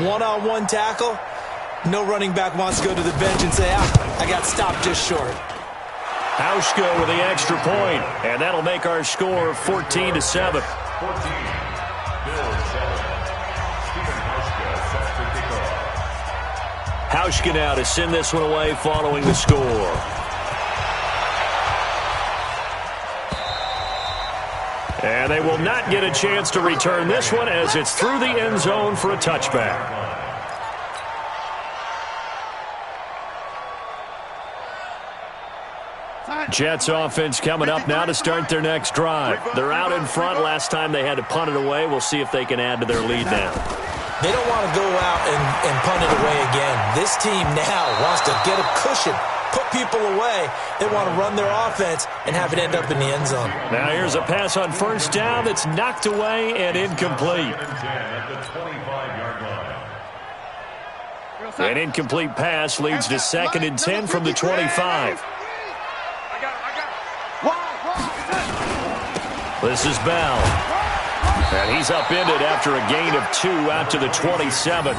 one-on-one tackle, no running back wants to go to the bench and say, I got stopped just short. Hauschka with the extra point, and that'll make our score 14-7. Hauschka now to send this one away following the score. And they will not get a chance to return this one as it's through the end zone for a touchback. Jets offense coming up now to start their next drive. They're out in front. Last time they had to punt it away. We'll see if they can add to their lead now. They don't want to go out and punt it away again. This team now wants to get a cushion, put people away. They want to run their offense and have it end up in the end zone. Now here's a pass on first down that's knocked away and incomplete. An incomplete pass leads to 2nd and 10 from the 25. This is Bell. And he's upended after a gain of 2 out to the 27.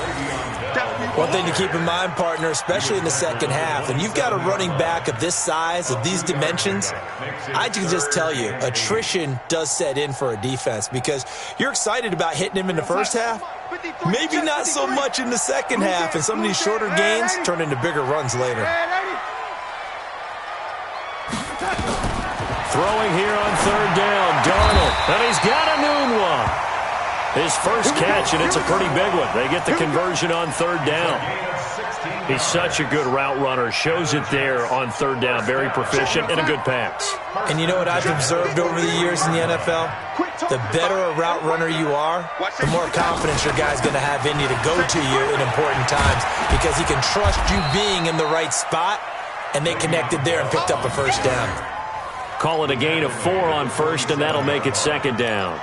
One thing to keep in mind, partner, especially in the second half, and you've got a running back of this size, of these dimensions, I can just tell you, attrition does set in for a defense because you're excited about hitting him in the first half, maybe not so much in the second half, and some of these shorter gains turn into bigger runs later. Throwing here on 3rd down, Darnold, and he's got a noon one. His first catch, and it's a pretty big one. They get the conversion on 3rd down. He's such a good route runner. Shows it there on 3rd down. Very proficient and a good pass. And you know what I've observed over the years in the NFL? The better a route runner you are, the more confidence your guy's going to have in you to go to you in important times because he can trust you being in the right spot, and they connected there and picked up a first down. Call it a gain of 4 on first, and that'll make it 2nd down.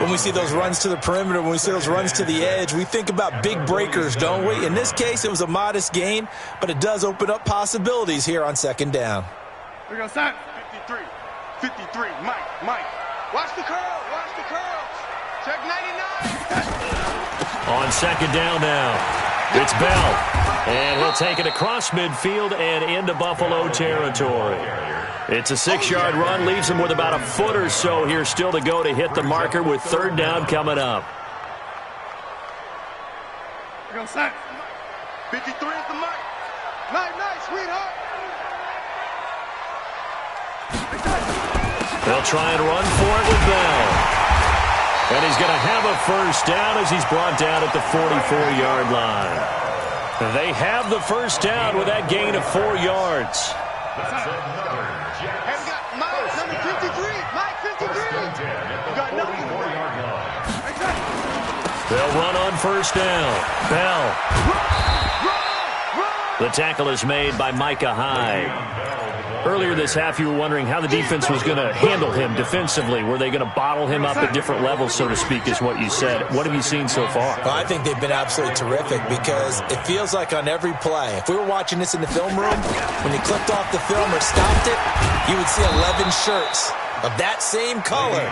When we see those runs to the perimeter, when we see those runs to the edge, we think about big breakers, don't we? In this case, it was a modest gain, but it does open up possibilities here on 2nd down. We're going to start. 53. Mike. Watch the curl. Check 99. On 2nd down now, it's Bell. And he'll take it across midfield and into Buffalo territory. It's a 6-yard run, leaves him with about a foot or so here still to go to hit the marker with 3rd down coming up. We're going to sack. 53 is the mark. Nice, sweetheart. They'll try and run for it with Bell. And he's going to have a first down as he's brought down at the 44-yard line. They have the first down with that gain of 4 yards. They'll run on first down. Bell. The tackle is made by Micah Hyde. Earlier this half, you were wondering how the defense was going to handle him defensively. Were they going to bottle him up at different levels, so to speak, is what you said. What have you seen so far? Well, I think they've been absolutely terrific because it feels like on every play, if we were watching this in the film room, when you clicked off the film or stopped it, you would see 11 shirts of that same color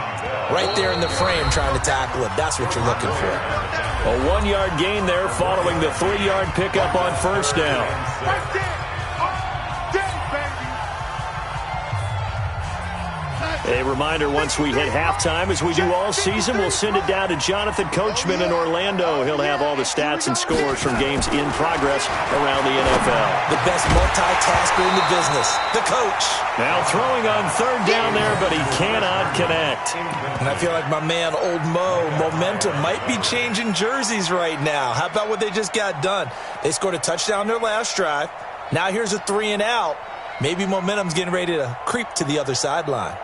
right there in the frame trying to tackle it. That's what you're looking for. A 1-yard gain there following the 3-yard pickup on first down. A reminder, once we hit halftime, as we do all season, we'll send it down to Jonathan Coachman in Orlando. He'll have all the stats and scores from games in progress around the NFL. The best multitasker in the business, the coach. Now throwing on 3rd down there, but he cannot connect. And I feel like my man, Old Mo, momentum might be changing jerseys right now. How about what they just got done? They scored a touchdown their last drive. Now here's a 3 and out. Maybe momentum's getting ready to creep to the other sideline.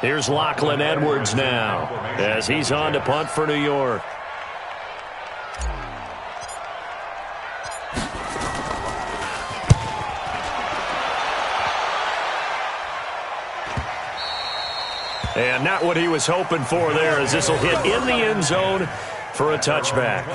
Here's Lachlan Edwards now as he's on to punt for New York. And not what he was hoping for there, as this will hit in the end zone for a touchback.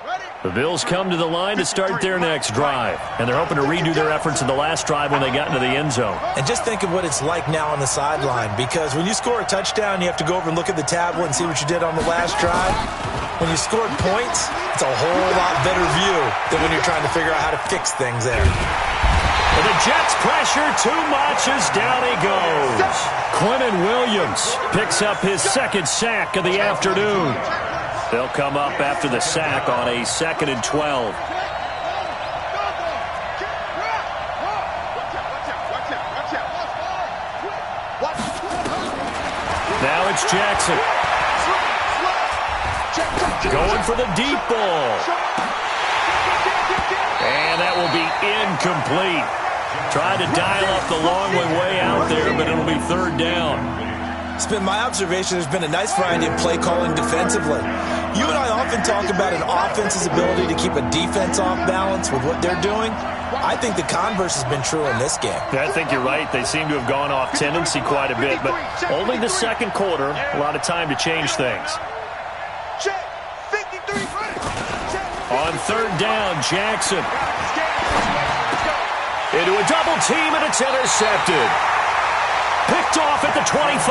Ready? The Bills come to the line to start their next drive, and they're hoping to redo their efforts in the last drive when they got into the end zone. And just think of what it's like now on the sideline, because when you score a touchdown, you have to go over and look at the tablet and see what you did on the last drive. When you scored points, it's a whole lot better view than when you're trying to figure out how to fix things there. And the Jets pressure too much as down he goes. Quinnen Williams picks up his second sack of the afternoon. They'll come up after the sack on a 2nd and 12. Now it's Jackson. Going for the deep ball. And that will be incomplete. Tried to dial up the long way out there, but it'll be 3rd down. It's been my observation there's been a nice variety of play calling defensively. You and I often talk about an offense's ability to keep a defense off balance with what they're doing. I think the converse has been true in this game. I think you're right. They seem to have gone off tendency quite a bit, but only the second quarter, a lot of time to change things. On 3rd down, Jackson. Into a double team, and it's intercepted. Picked off at the 25,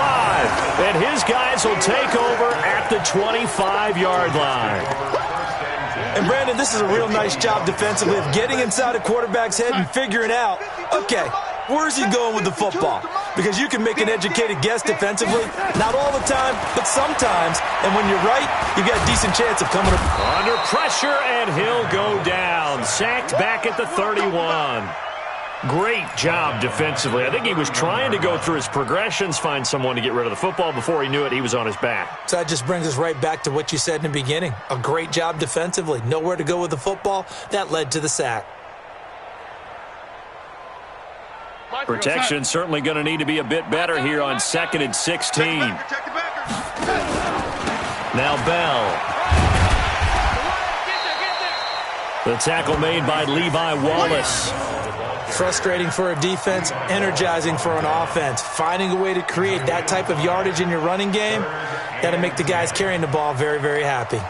and his guys will take over at the 25-yard line. And, Brandon, this is a real nice job defensively of getting inside a quarterback's head and figuring out, okay, where's he going with the football? Because you can make an educated guess defensively, not all the time, but sometimes. And when you're right, you've got a decent chance of coming up. Under pressure, and he'll go down. Sacked back at the 31. Great job defensively. I think he was trying to go through his progressions, find someone to get rid of the football. Before he knew it, he was on his back. So that just brings us right back to what you said in the beginning. A great job defensively. Nowhere to go with the football. That led to the sack. Protection certainly going to need to be a bit better here on 2nd and 16. Now Bell. The tackle made by Levi Wallace. Frustrating for a defense, energizing for an offense. Finding a way to create that type of yardage in your running game, that'll make the guys carrying the ball very, very happy.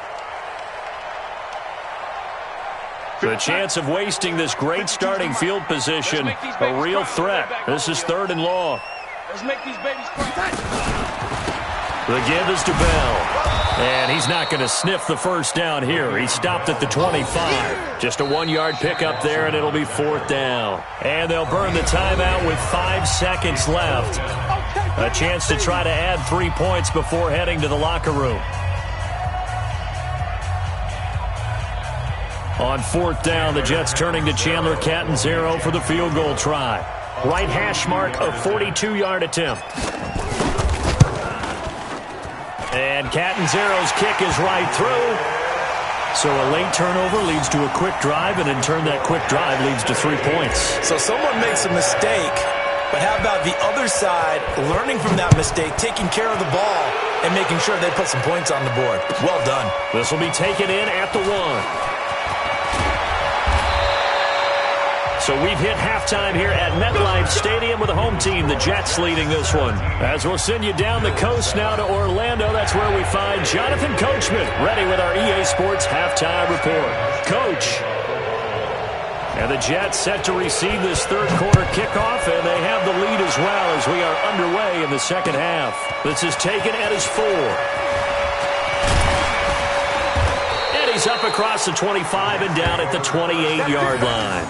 The chance of wasting this great starting field position, a real threat. This is 3rd and long. Let's make these babies cry. The give is to Bell. And he's not going to sniff the first down here. He stopped at the 25. Just a 1-yard pickup there, and it'll be 4th down. And they'll burn the timeout with 5 seconds left. A chance to try to add 3 points before heading to the locker room. On 4th down, the Jets turning to Chandler Catanzaro for the field goal try. Right hash mark, a 42-yard attempt. And Catanzaro's kick is right through. So a late turnover leads to a quick drive, and in turn that quick drive leads to 3 points. So someone makes a mistake, but how about the other side learning from that mistake, taking care of the ball, and making sure they put some points on the board? Well done. This will be taken in at the 1. So we've hit halftime here at MetLife Stadium with the home team, the Jets, leading this one. As we'll send you down the coast now to Orlando, that's where we find Jonathan Coachman, ready with our EA Sports halftime report. Coach. And the Jets set to receive this 3rd quarter kickoff, and they have the lead as well as we are underway in the 2nd half. This is taken at his 4. And he's up across the 25 and down at the 28-yard line.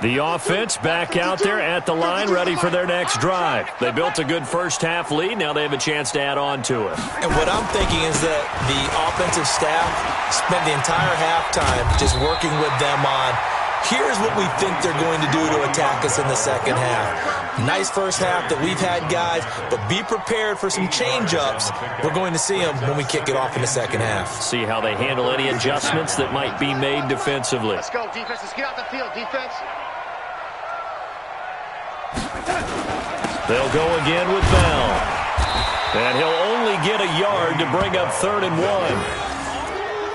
The offense back out there at the line, ready for their next drive. They built a good first-half lead. Now they have a chance to add on to it. And what I'm thinking is that the offensive staff spent the entire halftime just working with them on, here's what we think they're going to do to attack us in the second half. Nice first half that we've had, guys, but be prepared for some change-ups. We're going to see them when we kick it off in the second half. See how they handle any adjustments that might be made defensively. Let's go, defense. Let's get out the field, defense. They'll go again with Bell. And he'll only get a yard to bring up 3rd and 1.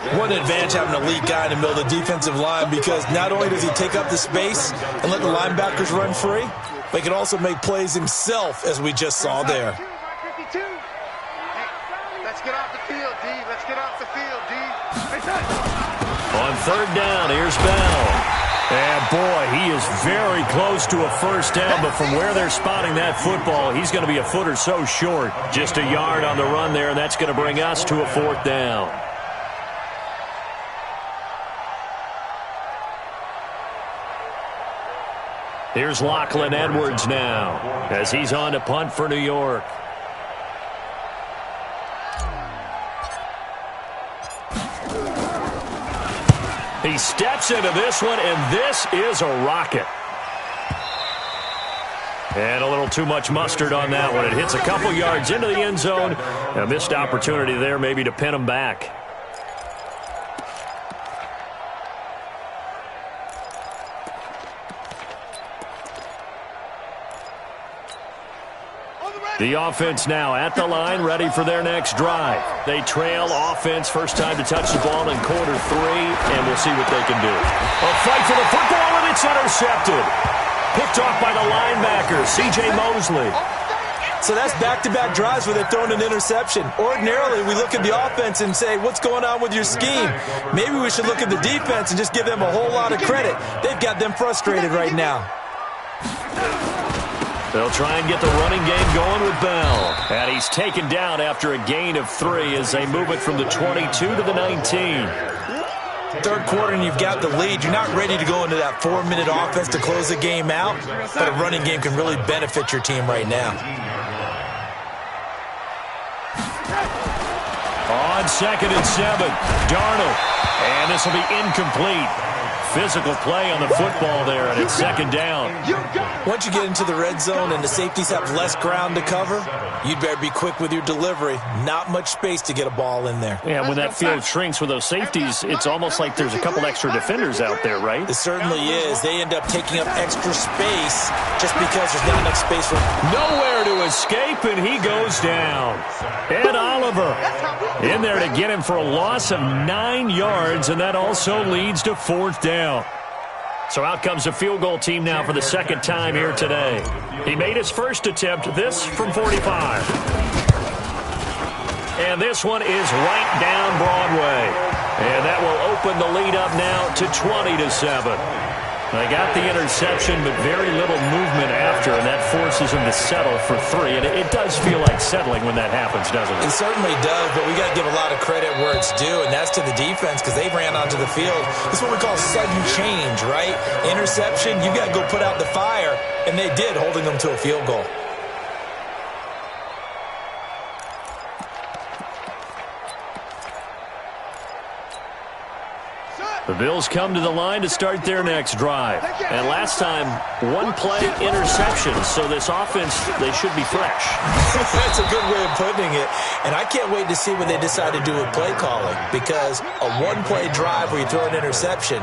What an advantage having an elite guy in the middle of the defensive line, because not only does he take up the space and let the linebackers run free, but he can also make plays himself, as we just saw there. Let's get off the field, D. Let's get off the field, D. On third down, here's Bell. And, boy, he is very close to a first down, but from where they're spotting that football, he's going to be a foot or so short. Just a yard on the run there, and that's going to bring us to a fourth down. Here's Lachlan Edwards now as he's on to punt for New York. He steps into this one, and this is a rocket. And a little too much mustard on that one. It hits a couple yards into the end zone. A missed opportunity there maybe to pin him back. The offense now at the line, ready for their next drive. They trail offense, first time to touch the ball in quarter 3, and we'll see what they can do. A fight for the football, and it's intercepted. Picked off by the linebacker, C.J. Mosley. So that's back-to-back drives where they've thrown an interception. Ordinarily, we look at the offense and say, what's going on with your scheme? Maybe we should look at the defense and just give them a whole lot of credit. They've got them frustrated right now. They'll try and get the running game going with Bell. And he's taken down after a gain of 3 as they move it from the 22 to the 19. Third quarter and you've got the lead. You're not ready to go into that 4-minute offense to close the game out, but a running game can really benefit your team right now. On 2nd and 7, Darnold. And this will be incomplete. Physical play on the football there, and it's 2nd down. Once you get into the red zone and the safeties have less ground to cover, you'd better be quick with your delivery. Not much space to get a ball in there. Yeah, when that field shrinks with those safeties, it's almost like there's a couple extra defenders out there, right? It certainly is. They end up taking up extra space just because there's not enough space for them. Nowhere to escape, and he goes down. Ed Oliver in there to get him for a loss of 9 yards, and that also leads to 4th down. So out comes the field goal team now for the 2nd time here today. He made his first attempt, this from 45. And this one is right down Broadway. And that will open the lead up now to 20-7. They got the interception, but very little movement after, and that forces them to settle for 3. And it does feel like settling when that happens, doesn't it? It certainly does, but we got to give a lot of credit where it's due, and that's to the defense because they ran onto the field. This is what we call sudden change, right? Interception, you got to go put out the fire, and they did, holding them to a field goal. The Bills come to the line to start their next drive. And last time, 1-play interception. So this offense, they should be fresh. That's a good way of putting it. And I can't wait to see what they decide to do with play calling. Because a 1-play drive where you throw an interception,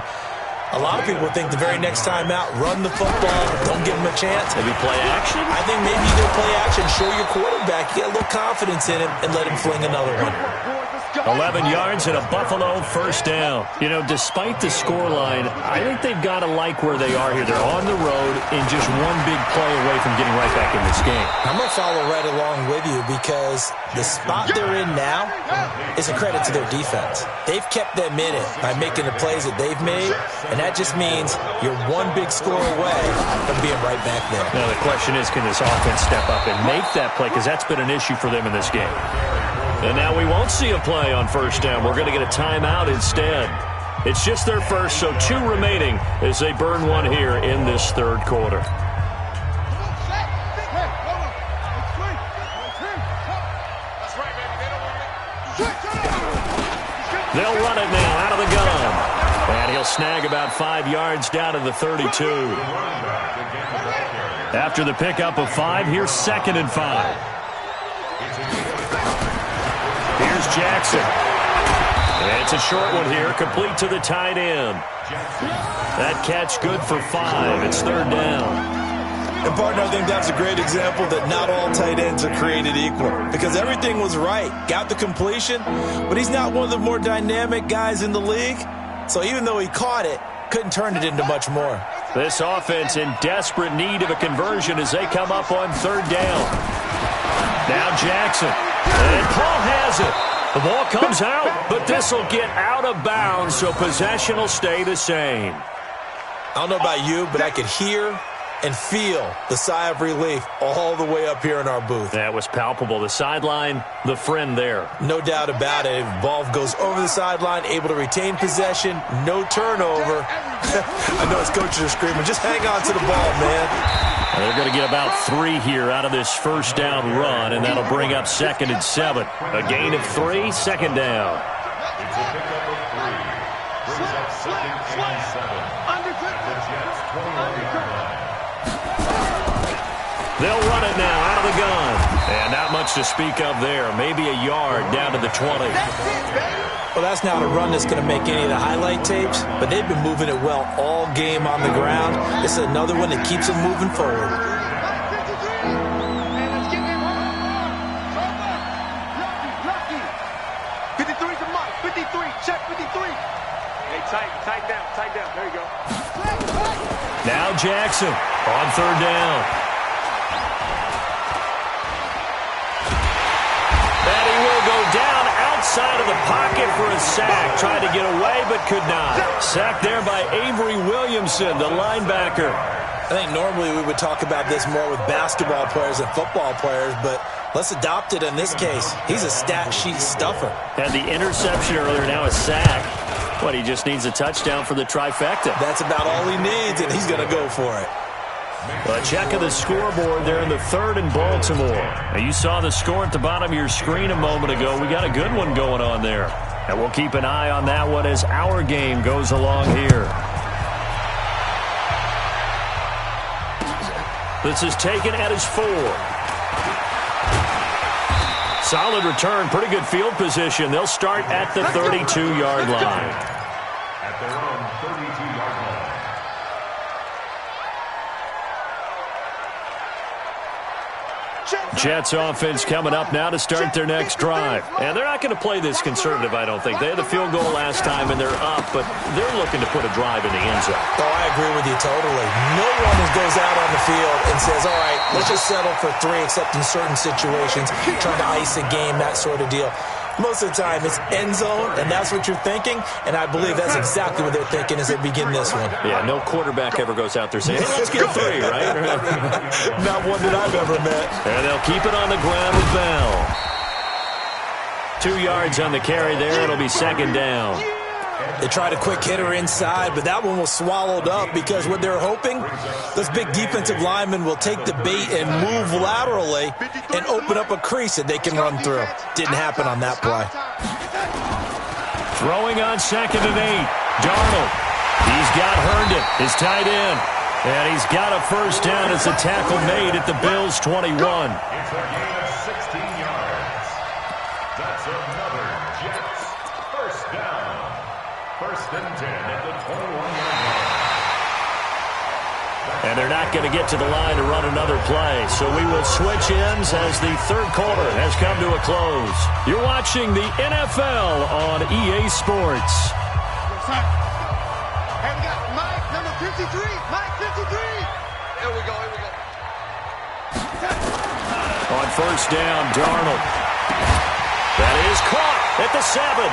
a lot of people think the very next time out, run the football, don't give them a chance. Maybe play action? I think maybe you go play action, show your quarterback, you get a little confidence in him, and let him fling another one. 11 yards and a Buffalo first down. You know, despite the scoreline, I think they've got to like where they are here. They're on the road and just one big play away from getting right back in this game. I'm going to follow right along with you because the spot they're in now is a credit to their defense. They've kept them in it by making the plays that they've made, and that just means you're one big score away from being right back there. Now, the question is, can this offense step up and make that play? Because that's been an issue for them in this game. And now we won't see a play on first down. We're going to get a timeout instead. It's just their first, so 2 remaining as they burn one here in this third quarter. They'll run it now out of the gun. And he'll snag about 5 yards down to the 32. After the pickup of 5, here's 2nd and 5. Here's Jackson. And it's a short one here, complete to the tight end. That catch good for 5. It's 3rd down. And, partner, I think that's a great example that not all tight ends are created equal because everything was right. Got the completion, but he's not one of the more dynamic guys in the league. So even though he caught it, couldn't turn it into much more. This offense in desperate need of a conversion as they come up on third down. Now Jackson. And Paul has it. The ball comes out, but this will get out of bounds, so possession will stay the same. I don't know about you, but I could hear and feel the sigh of relief all the way up here in our booth. That was palpable. The sideline, the friend there. No doubt about it. Ball goes over the sideline, able to retain possession, no turnover. I know his coaches are screaming, just hang on to the ball, man. They're going to get about 3 here out of this first down run, and that'll bring up 2nd and 7. A gain of 3, 2nd down. It's a pickup of 3. Brings up 2nd and 7. The Jets 21-yard line. They'll run it now out of the gun. And not much to speak of there. Maybe a yard down to the 20. Well, that's not a run that's going to make any of the highlight tapes, but they've been moving it well all game on the ground. This is another one that keeps them moving forward. 53's a mark. 53. Check 53. Hey, tight down. There you go. Now Jackson on third down. And he will go down outside of the pocket for a sack. Tried to get away, but could not. Sacked there by Avery Williamson, the linebacker. I think normally we would talk about this more with basketball players and football players, but let's adopt it in this case. He's a stat sheet stuffer. Had the interception earlier, now a sack. What, he just needs a touchdown for the trifecta. That's about all he needs, and he's going to go for it. A check of the scoreboard there in the 3rd in Baltimore. Now, you saw the score at the bottom of your screen a moment ago. We got a good one going on there. And we'll keep an eye on that one as our game goes along here. This is taken at his 4. Solid return, pretty good field position. They'll start at the 32-yard line. At their own 32-yard line. Jets offense coming up now to start their next drive. And they're not going to play this conservative, I don't think. They had the field goal last time, and they're up, but they're looking to put a drive in the end zone. Oh, I agree with you totally. No one goes out on the field and says, all right, let's just settle for 3, except in certain situations, trying to ice a game, that sort of deal. Most of the time, it's end zone, and that's what you're thinking, and I believe that's exactly what they're thinking as they begin this one. Yeah, no quarterback ever goes out there saying, hey, let's get 3, right? Not one that I've ever met. And they'll keep it on the ground with Bell. 2 yards on the carry there. It'll be 2nd down. They tried a quick hitter inside, but that one was swallowed up because what they're hoping, those big defensive linemen will take the bait and move laterally and open up a crease that they can run through. Didn't happen on that play. Throwing on 2nd and 8. Darnold. He's got Herndon, his tight end. And he's got a first down as a tackle made at the Bills' 21. It's a gain of 16 yards. That's another Jets first down. 1st and 10 at the 21-yard line. And they're not going to get to the line to run another play. So we will switch ends as the 3rd quarter has come to a close. You're watching the NFL on EA Sports. Hey, we got Mike, number 53. Mike, 53. Here we go. On first down, Darnold. That is caught at the 7.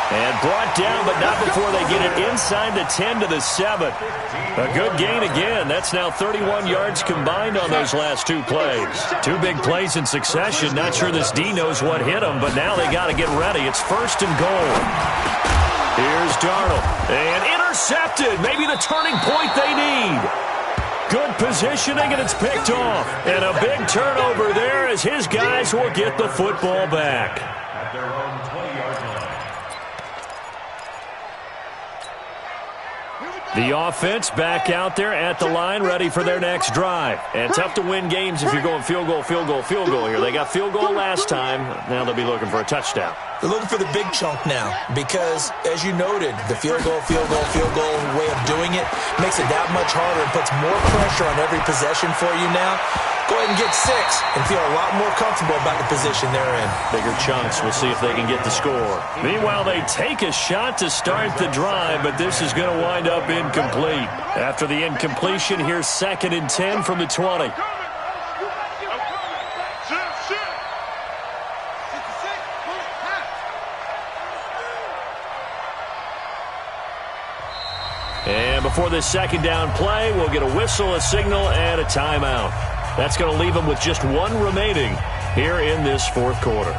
And brought down, but not before they get it inside the 10 to the 7. A good gain again. That's now 31 yards combined on those last 2 plays. 2 big plays in succession. Not sure this D knows what hit him, but now they got to get ready. It's 1st and goal. Here's Darnold. And intercepted. Maybe the turning point they need. Good positioning, and it's picked off. And a big turnover there as his guys will get the football back. At their own 20-yard line. The offense back out there at the line, ready for their next drive. And tough to win games if you're going field goal, field goal, field goal here. They got field goal last time. Now they'll be looking for a touchdown. They're looking for the big chunk now because, as you noted, the field goal way of doing it makes it that much harder and puts more pressure on every possession for you now. Go ahead and get 6 and feel a lot more comfortable about the position they're in. Bigger chunks. We'll see if they can get the score. Meanwhile, they take a shot to start the drive, but this is going to wind up incomplete. After the incompletion, here's 2nd and 10 from the 20. And before this 2nd down play, we'll get a whistle, a signal, and a timeout. That's going to leave them with just 1 remaining here in this 4th quarter.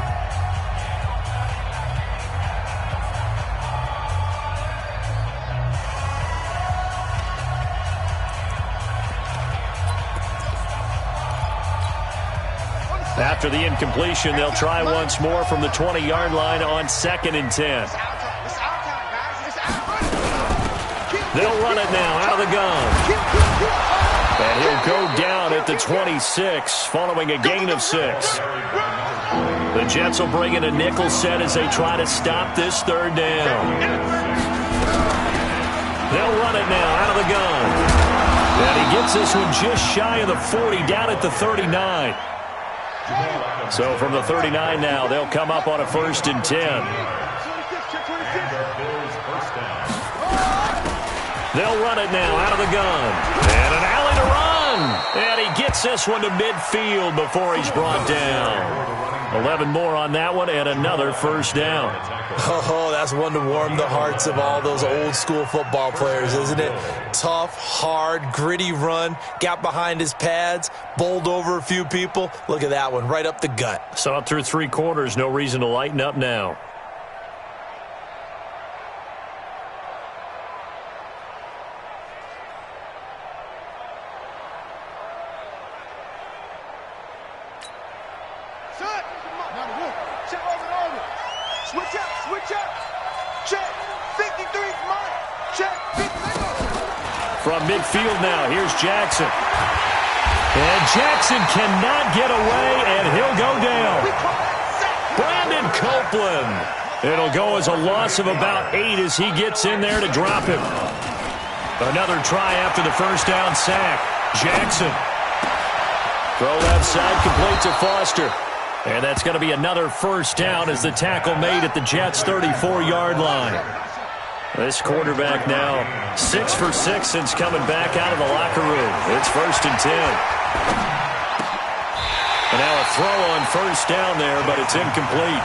After the incompletion, they'll try once more from the 20-yard line on 2nd and 10. They'll run it now out of the gun. And he'll go down at the 26, following a gain of 6. The Jets will bring in a nickel set as they try to stop this 3rd down. They'll run it now out of the gun. And he gets this one just shy of the 40, down at the 39. So from the 39 now, they'll come up on a 1st and 10. They'll run it now out of the gun. And an alley to run. And he gets this one to midfield before he's brought down. 11 more on that one and another 1st down. Oh, that's one to warm the hearts of all those old school football players, isn't it? Tough, hard, gritty run. Got behind his pads, bowled over a few people. Look at that one, right up the gut. Saw it through 3 quarters. No reason to lighten up now. From midfield now, here's Jackson. And Jackson cannot get away, and he'll go down. Brandon Copeland. It'll go as a loss of about 8 as he gets in there to drop him. Another try after the 1st down sack. Jackson. Throw left side, complete to Foster. And that's going to be another 1st down as the tackle made at the Jets' 34-yard line. This quarterback now 6 for 6 since coming back out of the locker room. It's 1st and 10. And now a throw on 1st down there, but it's incomplete.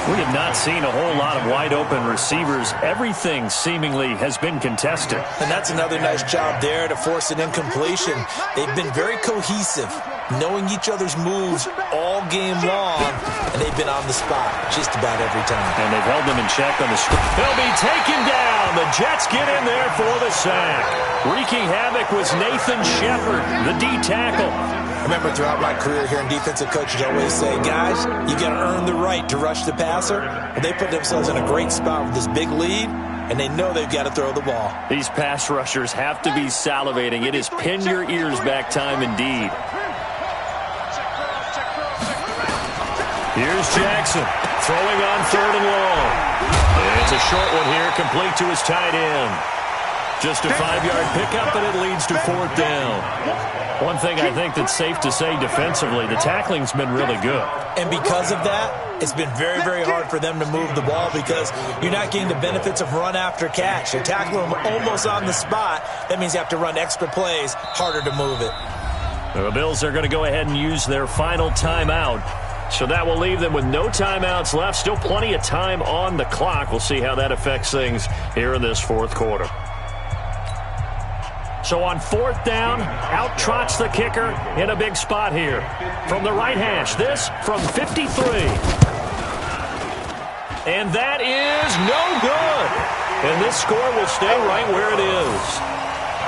We have not seen a whole lot of wide-open receivers. Everything seemingly has been contested. And that's another nice job there to force an incompletion. They've been very cohesive, knowing each other's moves all game long, and they've been on the spot just about every time. And they've held them in check on the score. They'll be taken down. The Jets get in there for the sack. Wreaking havoc was Nathan Shepard, the D tackle. I remember throughout my career hearing defensive coaches always say, guys, you got to earn the right to rush the passer. And they put themselves in a great spot with this big lead, and they know they've got to throw the ball. These pass rushers have to be salivating. It is pin your ears back time indeed. Here's Jackson throwing on 3rd and long. It's a short one here, complete to his tight end. Just a 5-yard pickup, and it leads to 4th down. One thing I think that's safe to say defensively, the tackling's been really good. And because of that, it's been very, very hard for them to move the ball because you're not getting the benefits of run after catch. You're tackling them almost on the spot. That means you have to run extra plays, harder to move it. The Bills are going to go ahead and use their final timeout. So that will leave them with no timeouts left. Still plenty of time on the clock. We'll see how that affects things here in this 4th quarter. So on 4th down, out trots the kicker in a big spot here. From the right hash, this from 53. And that is no good. And this score will stay right where it is.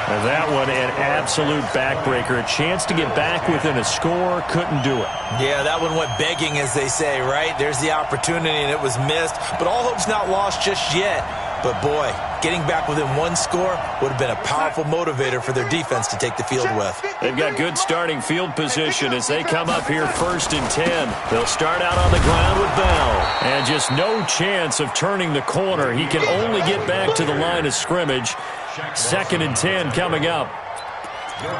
And that one, an absolute backbreaker. A chance to get back within a score, couldn't do it. Yeah, that one went begging, as they say, right? There's the opportunity, and it was missed. But all hope's not lost just yet. But, boy, getting back within one score would have been a powerful motivator for their defense to take the field with. They've got good starting field position as they come up here 1st and 10. They'll start out on the ground with Bell. And just no chance of turning the corner. He can only get back to the line of scrimmage. 2nd and 10 coming up.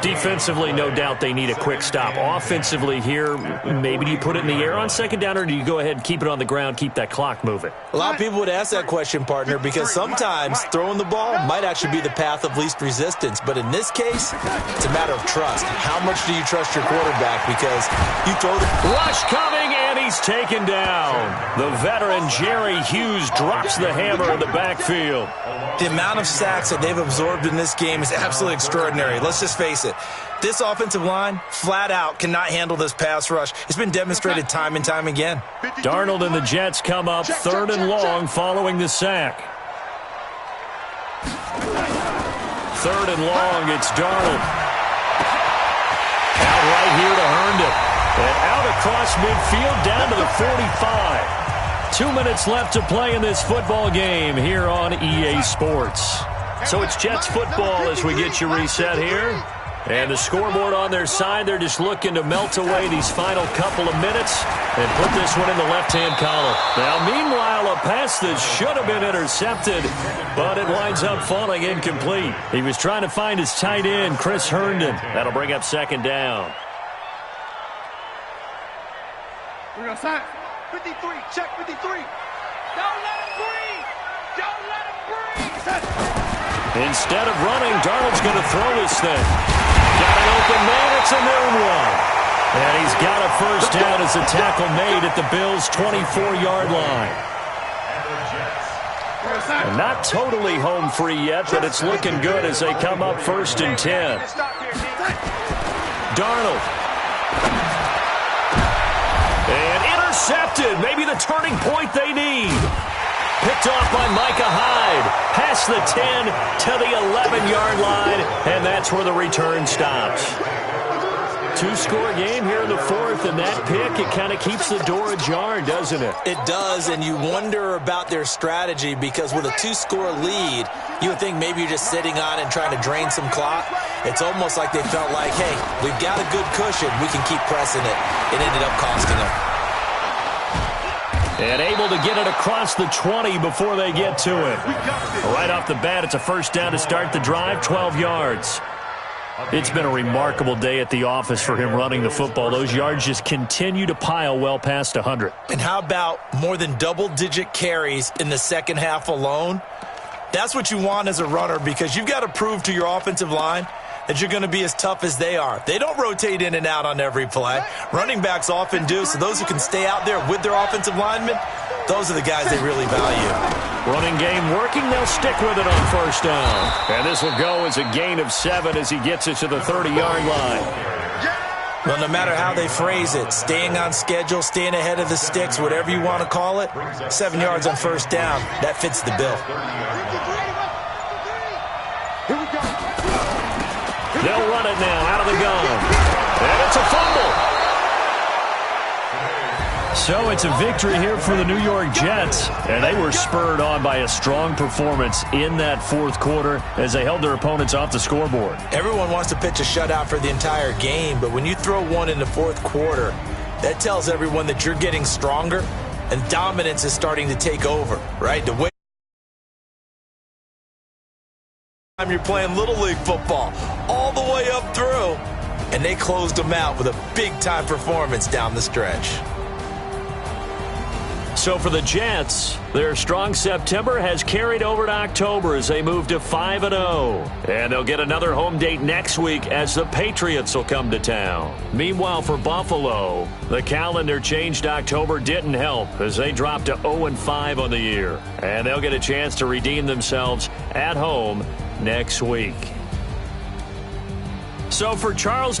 Defensively, no doubt they need a quick stop. Offensively here, maybe do you put it in the air on 2nd down, or do you go ahead and keep it on the ground, keep that clock moving? A lot of people would ask that question, partner, because sometimes throwing the ball might actually be the path of least resistance. But in this case, it's a matter of trust. How much do you trust your quarterback? Because you throw the rush coming, and he's taken down. The veteran Jerry Hughes drops the hammer in the backfield. The amount of sacks that they've absorbed in this game is absolutely extraordinary. Let's just face it. This offensive line, flat out, cannot handle this pass rush. It's been demonstrated time and time again. Darnold and the Jets come up 3rd and long following the sack. 3rd and long, it's Darnold. Out right here to Herndon. And out across midfield down to the 45. 2 minutes left to play in this football game here on EA Sports. So it's Jets football as we get you reset here. And the scoreboard on their side, they're just looking to melt away these final couple of minutes and put this one in the left-hand column. Now, meanwhile, a pass that should have been intercepted, but it winds up falling incomplete. He was trying to find his tight end, Chris Herndon. That'll bring up 2nd down. We're going to sign 53, check 53. Don't let him breathe. Don't let him breathe. Instead of running, Darnold's going to throw this thing. Got an open man. It's a noon one. And he's got a 1st down as a tackle made at the Bills' 24-yard line. And not totally home free yet, but it's looking good as they come up 1st and 10. Darnold. And intercepted. Maybe the turning point they need. Picked off by Micah Hyde. Past the 10 to the 11-yard line. And that's where the return stops. 2-score game here in the 4th, and that pick, it kind of keeps the door ajar, doesn't it? It does, and you wonder about their strategy because with a 2-score lead, you would think maybe you're just sitting on it and trying to drain some clock. It's almost like they felt like, hey, we've got a good cushion. We can keep pressing it. It ended up costing them. And able to get it across the 20 before they get to it. Right off the bat, it's a 1st down to start the drive, 12 yards. It's been a remarkable day at the office for him running the football. Those yards just continue to pile well past 100. And how about more than double-digit carries in the 2nd half alone? That's what you want as a runner because you've got to prove to your offensive line that you're going to be as tough as they are. They don't rotate in and out on every play. Running backs often do, so those who can stay out there with their offensive linemen, those are the guys they really value. Running game working, they'll stick with it on 1st down. And this will go as a gain of 7 as he gets it to the 30-yard line. Well, no matter how they phrase it, staying on schedule, staying ahead of the sticks, whatever you want to call it, 7 yards on 1st down, that fits the bill. Here we go. They'll run it now out of the gun. And it's a fumble. So it's a victory here for the New York Jets. And they were spurred on by a strong performance in that 4th quarter as they held their opponents off the scoreboard. Everyone wants to pitch a shutout for the entire game, but when you throw one in the 4th quarter, that tells everyone that you're getting stronger and dominance is starting to take over, right? The way you're playing Little League football all the way up through, and they closed them out with a big-time performance down the stretch. So for the Jets, their strong September has carried over to October as they move to 5-0. And they'll get another home date next week as the Patriots will come to town. Meanwhile, for Buffalo, the calendar changed October didn't help as they dropped to 0-5 on the year. And they'll get a chance to redeem themselves at home next week. So for Charles